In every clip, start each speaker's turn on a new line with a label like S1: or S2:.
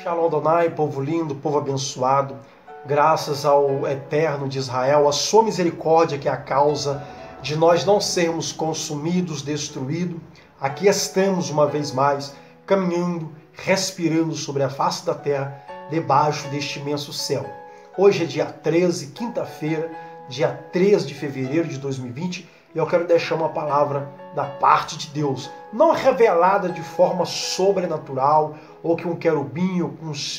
S1: Shalom Adonai, povo lindo, povo abençoado, graças ao Eterno de Israel, a sua misericórdia que é a causa de nós não sermos consumidos, destruídos. Aqui estamos uma vez mais, caminhando, respirando sobre a face da terra, debaixo deste imenso céu. Hoje é dia 13, quinta-feira, dia 3 de fevereiro de 2020, e eu quero deixar uma palavra da parte de Deus, não revelada de forma sobrenatural, ou que um querubim,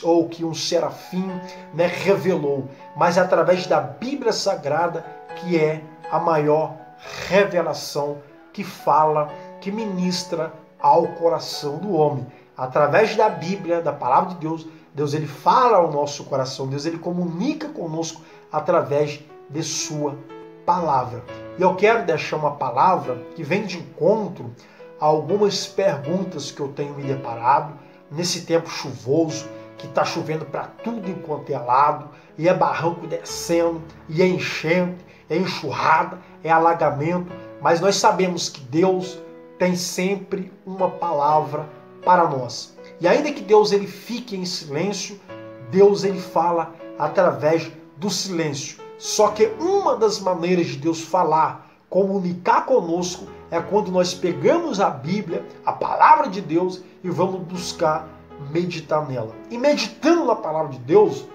S1: ou que um serafim revelou, mas através da Bíblia Sagrada, que é a maior revelação que fala, que ministra ao coração do homem. Através da Bíblia, da palavra de Deus, Deus ele fala ao nosso coração, Deus ele comunica conosco através de sua palavra. E eu quero deixar uma palavra que vem de encontro a algumas perguntas que eu tenho me deparado nesse tempo chuvoso, que está chovendo para tudo enquanto é lado, e é barranco descendo, e é enchente, é enxurrada, é alagamento, mas nós sabemos que Deus tem sempre uma palavra para nós. E ainda que Deus ele fique em silêncio, Deus ele fala através do silêncio. Só que uma das maneiras de Deus falar, comunicar conosco, é quando nós pegamos a Bíblia, a palavra de Deus, e vamos buscar meditar nela. E meditando na palavra de Deus,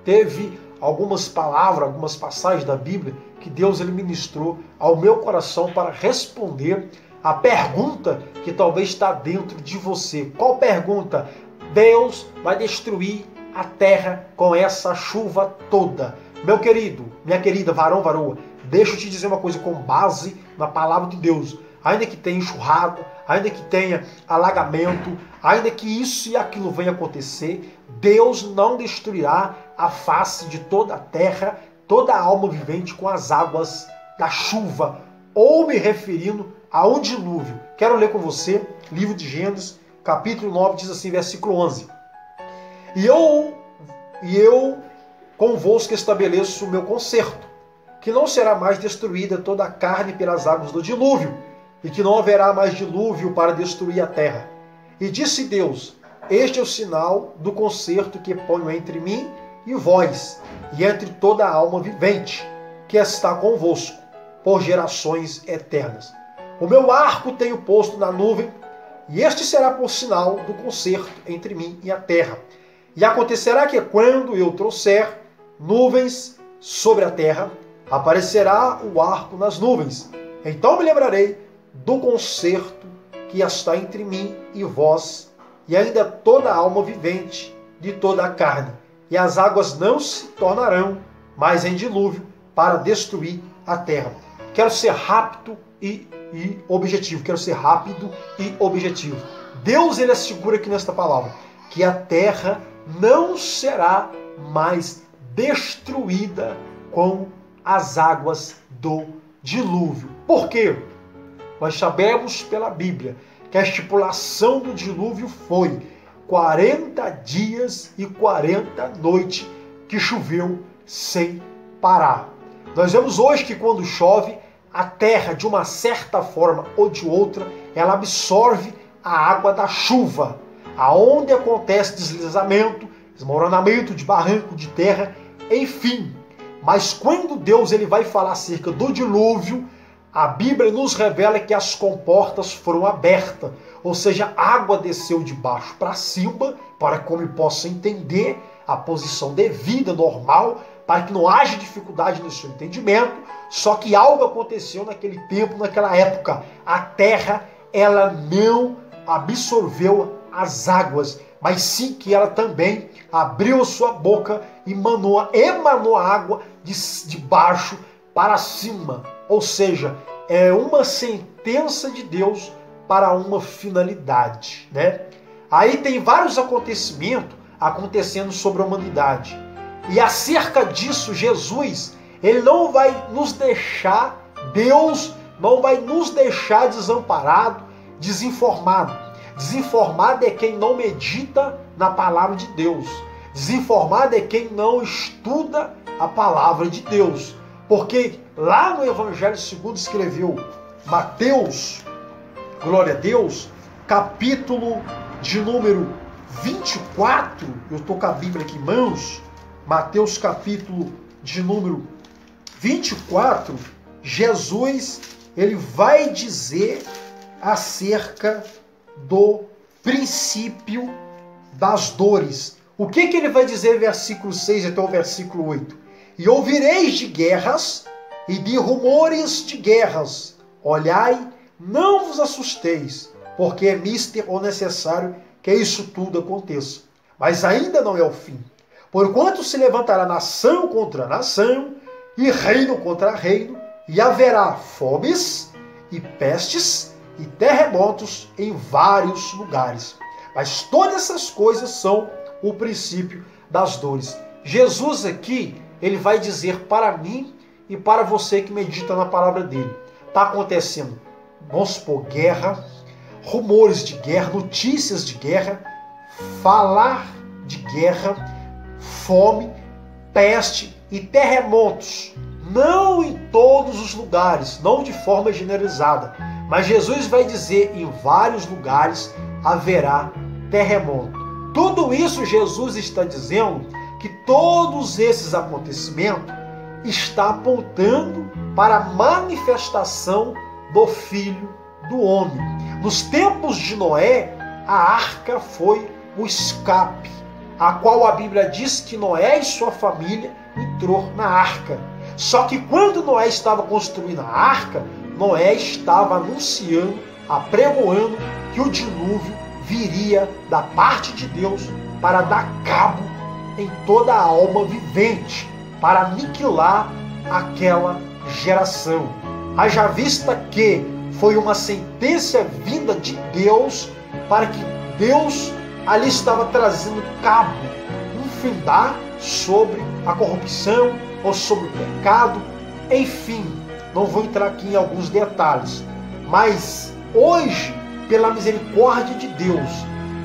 S1: teve algumas palavras, algumas passagens da Bíblia que Deus ele ministrou ao meu coração para responder a pergunta que talvez está dentro de você. Qual pergunta? Deus vai destruir a terra com essa chuva toda. Meu querido, minha querida, varão, varoa, deixa eu te dizer uma coisa com base na palavra de Deus. Ainda que tenha enxurrada, ainda que tenha alagamento, ainda que isso e aquilo venha acontecer, Deus não destruirá a face de toda a terra, toda a alma vivente com as águas da chuva, ou me referindo a um dilúvio. Quero ler com você, livro de Gênesis, capítulo 9, diz assim, versículo 11. E eu convosco estabeleço o meu concerto, que não será mais destruída toda a carne pelas águas do dilúvio, e que não haverá mais dilúvio para destruir a terra. E disse Deus, este é o sinal do concerto que ponho entre mim e vós, e entre toda a alma vivente, que está convosco, por gerações eternas. O meu arco tenho posto na nuvem, e este será por sinal do concerto entre mim e a terra. E acontecerá que quando eu trouxer nuvens sobre a terra, aparecerá o arco nas nuvens. Então me lembrarei do concerto que está entre mim e vós, e ainda toda a alma vivente de toda a carne. E as águas não se tornarão mais em dilúvio para destruir a terra. Quero ser rápido e objetivo. Quero ser rápido e objetivo. Deus ele assegura aqui nesta palavra que a terra não será mais destruída com as águas do dilúvio. Por quê? Nós sabemos pela Bíblia que a estipulação do dilúvio foi 40 dias e 40 noites que choveu sem parar. Nós vemos hoje que quando chove, a terra, de uma certa forma ou de outra, ela absorve a água da chuva. Aonde acontece deslizamento, desmoronamento de barranco, de terra, enfim. Mas quando Deus ele vai falar acerca do dilúvio, a Bíblia nos revela que as comportas foram abertas, ou seja, a água desceu de baixo para cima, para que o homem possa entender a posição devida, normal, para que não haja dificuldade no seu entendimento. Só que algo aconteceu naquele tempo, naquela época. A terra, ela não absorveu as águas, mas sim que ela também abriu a sua boca e emanou água de baixo para cima. Ou seja, é uma sentença de Deus para uma finalidade, Aí tem vários acontecimentos acontecendo sobre a humanidade. E acerca disso, Jesus, ele não vai nos deixar, Deus não vai nos deixar desamparado, desinformado. Desinformado é quem não medita na palavra de Deus. Desinformado é quem não estuda a palavra de Deus. Porque lá no Evangelho segundo escreveu Mateus, glória a Deus, capítulo de número 24, eu estou com a Bíblia aqui em mãos, Mateus capítulo de número 24, Jesus, ele vai dizer acerca do princípio das dores. O que ele vai dizer, versículo 6 até o versículo 8? E ouvireis de guerras e de rumores de guerras. Olhai, não vos assusteis, porque é mister ou necessário que isso tudo aconteça. Mas ainda não é o fim. Porquanto se levantará nação contra nação, e reino contra reino, e haverá fomes, e pestes, e terremotos em vários lugares. Mas todas essas coisas são o princípio das dores. Jesus aqui, ele vai dizer para mim e para você que medita na palavra dele. Está acontecendo, vamos supor, guerra, rumores de guerra, notícias de guerra, falar de guerra, fome, peste e terremotos. Não em todos os lugares, não de forma generalizada, mas Jesus vai dizer em vários lugares haverá terremoto. Tudo isso Jesus está dizendo que todos esses acontecimentos está apontando para a manifestação do Filho do Homem. Nos tempos de Noé, a arca foi o escape, a qual a Bíblia diz que Noé e sua família entrou na arca. Só que quando Noé estava construindo a arca, Noé estava anunciando, apregoando que o dilúvio viria da parte de Deus para dar cabo em toda a alma vivente, para aniquilar aquela geração. Haja vista que foi uma sentença vinda de Deus para que Deus ali estava trazendo cabo, um findar sobre a corrupção ou sobre o pecado, enfim, não vou entrar aqui em alguns detalhes, mas hoje, pela misericórdia de Deus,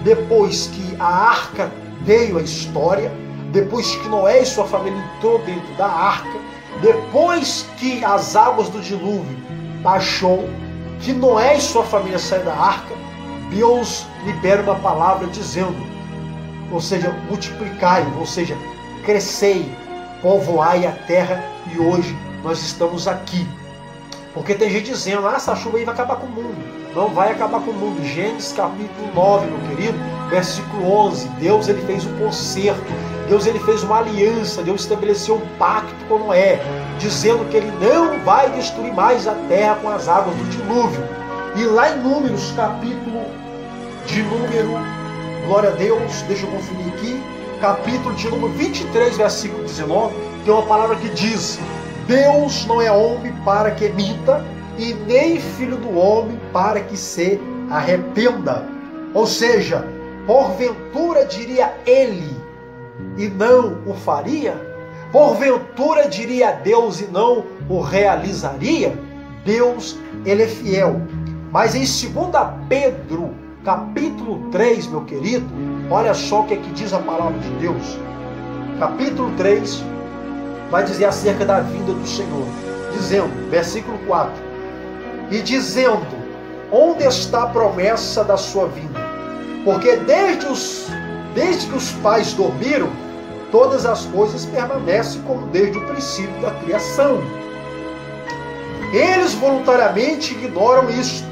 S1: depois que a arca veio à história, depois que Noé e sua família entrou dentro da arca, depois que as águas do dilúvio baixou, que Noé e sua família saíram da arca, Deus libera uma palavra dizendo, ou seja, multiplicai, ou seja, crescei, povoai a terra, e hoje nós estamos aqui. Porque tem gente dizendo, essa chuva aí vai acabar com o mundo. Não vai acabar com o mundo. Gênesis capítulo 9, meu querido, versículo 11. Deus, ele fez um concerto. Deus, ele fez uma aliança. Deus estabeleceu um pacto com Noé, dizendo que ele não vai destruir mais a terra com as águas do dilúvio. E lá em Números, capítulo de número, glória a Deus, deixa eu conferir aqui, capítulo de número 23, versículo 19, tem uma palavra que diz, Deus não é homem para que minta, e nem filho do homem para que se arrependa. Ou seja, porventura diria ele, e não o faria? Porventura diria Deus e não o realizaria? Deus, ele é fiel. Mas em 2 Pedro, capítulo 3, meu querido, olha só o que é que diz a palavra de Deus. Capítulo 3 vai dizer acerca da vinda do Senhor, dizendo, versículo 4, e dizendo, onde está a promessa da sua vinda? Porque desde que os pais dormiram, todas as coisas permanecem como desde o princípio da criação. Eles voluntariamente ignoram isto,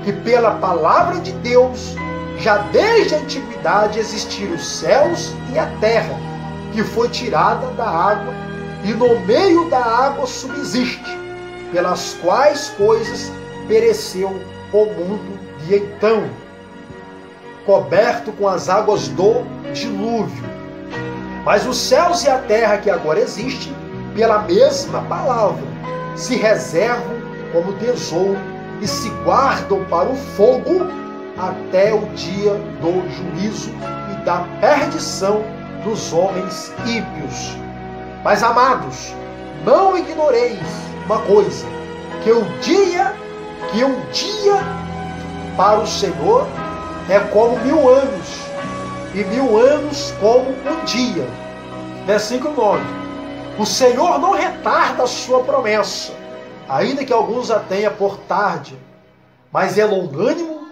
S1: que pela palavra de Deus, já desde a antiguidade existiram os céus e a terra, que foi tirada da água, e no meio da água subsiste, pelas quais coisas pereceu o mundo de então, coberto com as águas do dilúvio. Mas os céus e a terra que agora existem, pela mesma palavra, se reservam como tesouro e se guardam para o fogo até o dia do juízo e da perdição dos homens ímpios. Mas, amados, não ignoreis uma coisa, que um dia para o Senhor é como 1000 anos, e 1000 anos como um dia. Versículo 9. O Senhor não retarda a sua promessa, ainda que alguns a tenha por tarde, mas é longânimo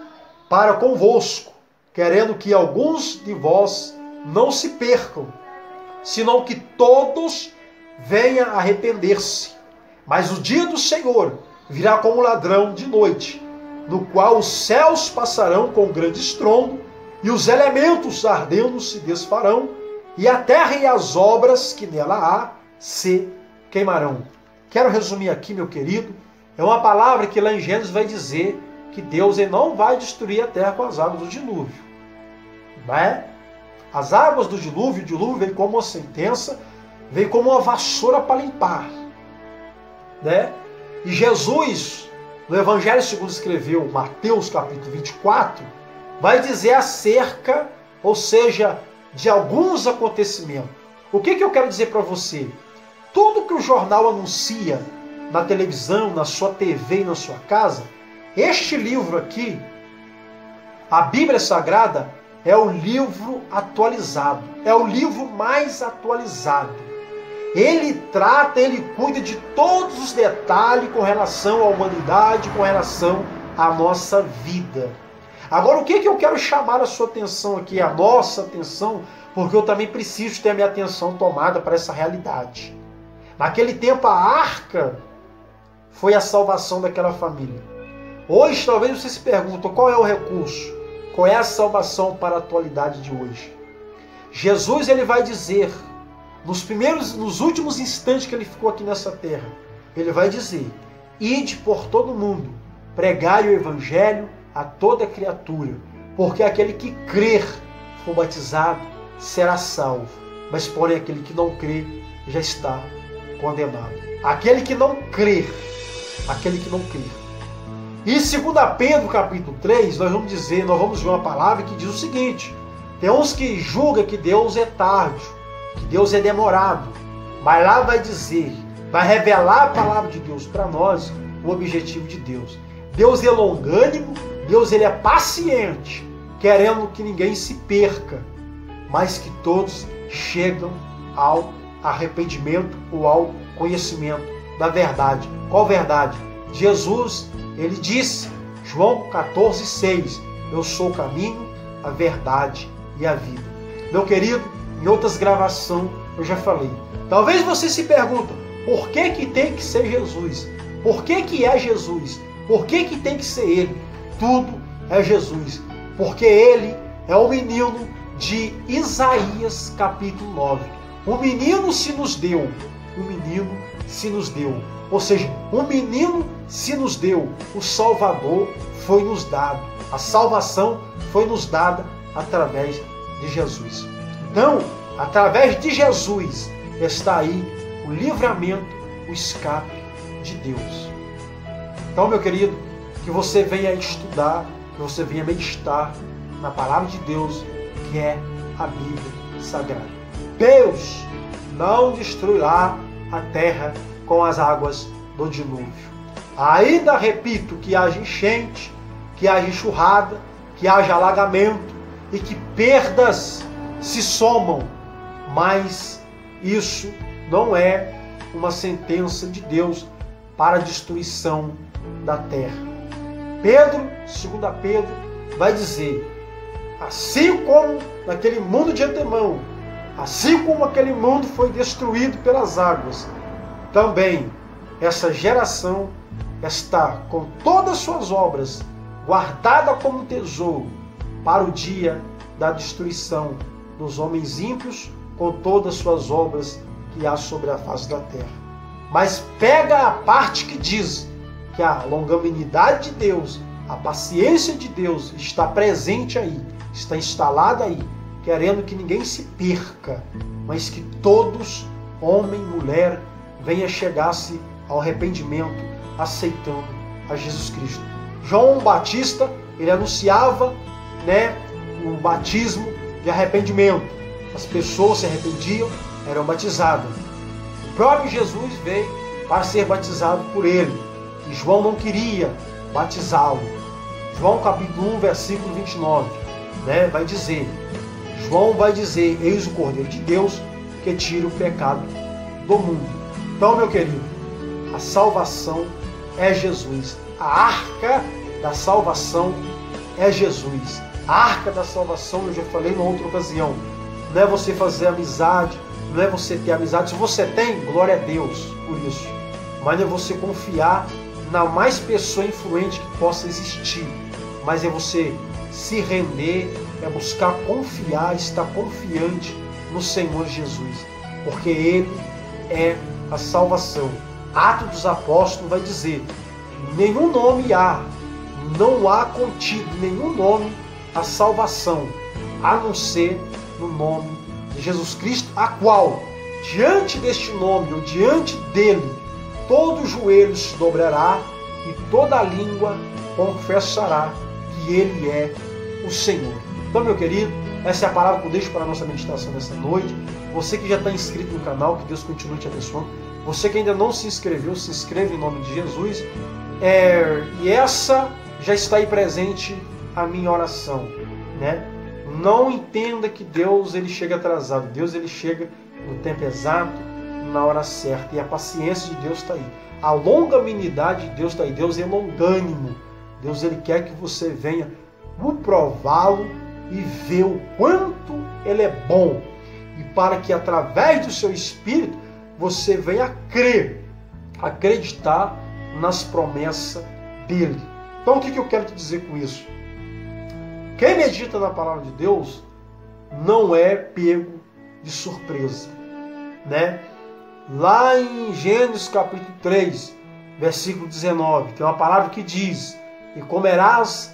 S1: para convosco, querendo que alguns de vós não se percam, senão que todos venham a arrepender-se. Mas o dia do Senhor virá como ladrão de noite, no qual os céus passarão com grande estrondo, e os elementos ardendo se desfarão, e a terra e as obras que nela há se queimarão. Quero resumir aqui, meu querido, é uma palavra que lá em Gênesis vai dizer que Deus ele não vai destruir a terra com as águas do dilúvio. Né? As águas do dilúvio, o dilúvio veio como uma sentença, veio como uma vassoura para limpar. Né? E Jesus, no Evangelho segundo escreveu Mateus capítulo 24, vai dizer acerca, ou seja, de alguns acontecimentos. O que eu quero dizer para você? Tudo que o jornal anuncia na televisão, na sua TV e na sua casa, este livro aqui, a Bíblia Sagrada, é o livro atualizado, é o livro mais atualizado. Ele trata, ele cuida de todos os detalhes com relação à humanidade, com relação à nossa vida. Agora, o que eu quero chamar a sua atenção aqui, a nossa atenção, porque eu também preciso ter a minha atenção tomada para essa realidade. Naquele tempo, a arca foi a salvação daquela família. Hoje, talvez você se pergunte, qual é o recurso? Qual é a salvação para a atualidade de hoje? Jesus ele vai dizer, nos últimos instantes que ele ficou aqui nessa terra, ele vai dizer, ide por todo mundo, pregai o evangelho a toda criatura, porque aquele que crer, for batizado, será salvo, mas porém aquele que não crer, já está condenado. Aquele que não crer, E em 2 Pedro capítulo 3, nós vamos ver uma palavra que diz o seguinte, tem uns que julgam que Deus é tardio, que Deus é demorado, mas lá vai dizer, vai revelar a palavra de Deus para nós, o objetivo de Deus. Deus é longânimo, Deus ele é paciente, querendo que ninguém se perca, mas que todos chegam ao arrependimento ou ao conhecimento da verdade. Qual verdade? Jesus, ele disse, João 14,6, eu sou o caminho, a verdade e a vida. Meu querido, em outras gravações eu já falei. Talvez você se pergunte, por que tem que ser Jesus? Por que é Jesus? Por que tem que ser Ele? Tudo é Jesus. Porque Ele é o menino de Isaías capítulo 9. Um menino se nos deu. Um menino se nos deu. Ou seja, um menino se nos deu. O Salvador foi nos dado. A salvação foi nos dada através de Jesus. Então, através de Jesus está aí o livramento, o escape de Deus. Então, meu querido, que você venha estudar, que você venha meditar na palavra de Deus, que é a Bíblia Sagrada. Deus não destruirá a terra com as águas do dilúvio. Ainda repito que haja enchente, que haja enxurrada, que haja alagamento e que perdas se somam, mas isso não é uma sentença de Deus para a destruição da terra. Pedro, 2 Pedro, vai dizer, assim como naquele mundo de antemão, assim como aquele mundo foi destruído pelas águas, também essa geração está com todas as suas obras guardada como tesouro para o dia da destruição dos homens ímpios com todas as suas obras que há sobre a face da terra. Mas pega a parte que diz que a longanimidade de Deus, a paciência de Deus está presente aí, está instalada aí, querendo que ninguém se perca, mas que todos, homem, mulher, venha chegar-se ao arrependimento, aceitando a Jesus Cristo. João Batista, ele anunciava, o batismo de arrependimento. As pessoas se arrependiam, eram batizadas. O próprio Jesus veio para ser batizado por ele. E João não queria batizá-lo. João capítulo 1, versículo 29, vai dizer, João vai dizer, eis o Cordeiro de Deus que tira o pecado do mundo. Então, meu querido, a salvação é Jesus. A arca da salvação é Jesus. A arca da salvação, eu já falei em outra ocasião, não é você fazer amizade, não é você ter amizade. Se você tem, glória a Deus por isso. Mas não é você confiar na mais pessoa influente que possa existir. Mas é você se render, é buscar confiar, estar confiante no Senhor Jesus. Porque Ele é a salvação. Atos dos Apóstolos vai dizer, nenhum nome há, não há contido nenhum nome a salvação, a não ser no nome de Jesus Cristo, a qual, diante deste nome, ou diante dele, todo joelho se dobrará e toda língua confessará que ele é o Senhor. Então, meu querido, essa é a palavra que eu deixo para a nossa meditação nessa noite. Você que já está inscrito no canal, que Deus continue te abençoando. Você que ainda não se inscreveu, se inscreve em nome de Jesus. E essa já está aí presente a minha oração, né? Não entenda que Deus ele chega atrasado. Deus ele chega no tempo exato, na hora certa. E a paciência de Deus está aí. A longanimidade de Deus está aí. Deus é longânimo. Deus ele quer que você venha prová-lo e ver o quanto ele é bom. E para que através do seu espírito você venha crer, acreditar nas promessas dele. Então o que eu quero te dizer com isso? Quem medita na palavra de Deus não é pego de surpresa, né? Lá em Gênesis capítulo 3, versículo 19, tem uma palavra que diz: e comerás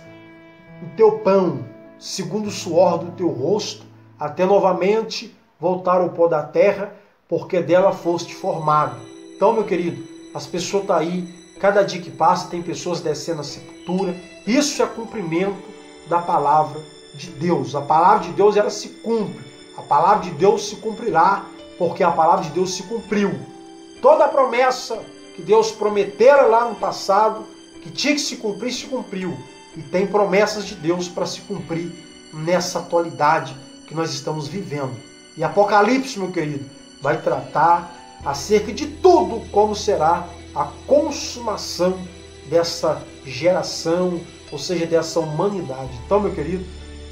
S1: o teu pão, segundo o suor do teu rosto, até novamente voltar ao pó da terra, porque dela foste formado. Então, meu querido, as pessoas estão aí, cada dia que passa tem pessoas descendo a sepultura. Isso é cumprimento da palavra de Deus. A palavra de Deus, ela se cumpre. A palavra de Deus se cumprirá, porque a palavra de Deus se cumpriu. Toda a promessa que Deus prometera lá no passado, que tinha que se cumprir, se cumpriu. E tem promessas de Deus para se cumprir nessa atualidade que nós estamos vivendo. E Apocalipse, meu querido, vai tratar acerca de tudo como será a consumação dessa geração, ou seja, dessa humanidade. Então, meu querido,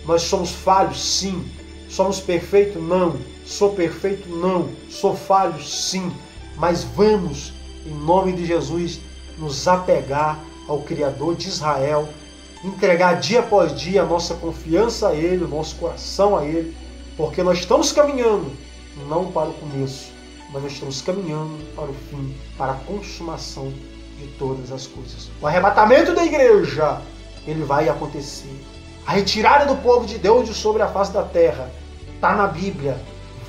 S1: nós somos falhos, sim. Somos perfeitos? Não. Sou perfeito? Não. Sou falho? Sim. Mas vamos, em nome de Jesus, nos apegar ao Criador de Israel, entregar dia após dia a nossa confiança a Ele, o nosso coração a Ele, porque nós estamos caminhando, não para o começo, mas nós estamos caminhando para o fim, para a consumação de todas as coisas. O arrebatamento da igreja, ele vai acontecer. A retirada do povo de Deus de sobre a face da terra, está na Bíblia,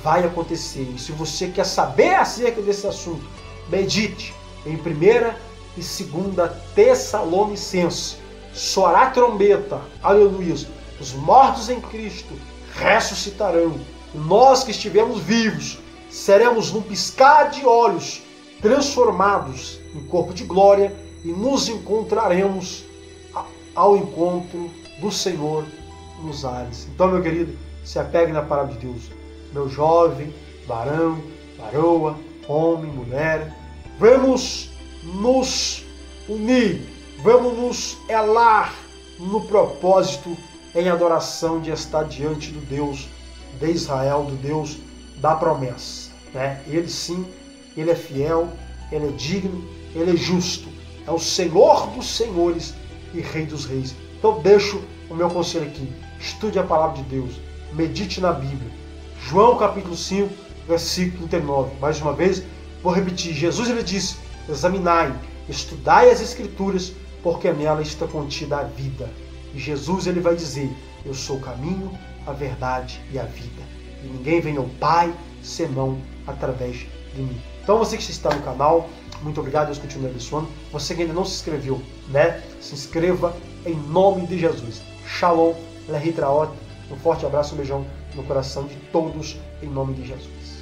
S1: vai acontecer. E se você quer saber acerca desse assunto, medite em 1ª e 2ª Tessalonicenses. Soará a trombeta, aleluia, os mortos em Cristo ressuscitarão. E nós que estivemos vivos, seremos num piscar de olhos transformados em corpo de glória e nos encontraremos ao encontro do Senhor nos ares. Então, meu querido, se apegue na palavra de Deus. Meu jovem, varão, varoa, homem, mulher, vamos nos unir, vamos nos elar no propósito em adoração de estar diante do Deus de Israel, do Deus da promessa, né? Ele sim, ele é fiel, ele é digno, ele é justo, é o Senhor dos senhores e Rei dos reis. Então deixo o meu conselho aqui, estude a palavra de Deus, medite na Bíblia. João capítulo 5, versículo 39, mais uma vez, vou repetir, Jesus ele disse, examinai, estudai as Escrituras, porque nela está contida a vida. E Jesus ele vai dizer, eu sou o caminho, a verdade e a vida. E ninguém vem ao Pai, senão através de mim. Então você que está no canal, muito obrigado, Deus continue abençoando. Você que ainda não se inscreveu, né? Se inscreva em nome de Jesus. Shalom, Lehitraot. Um forte abraço, um beijão no coração de todos, em nome de Jesus.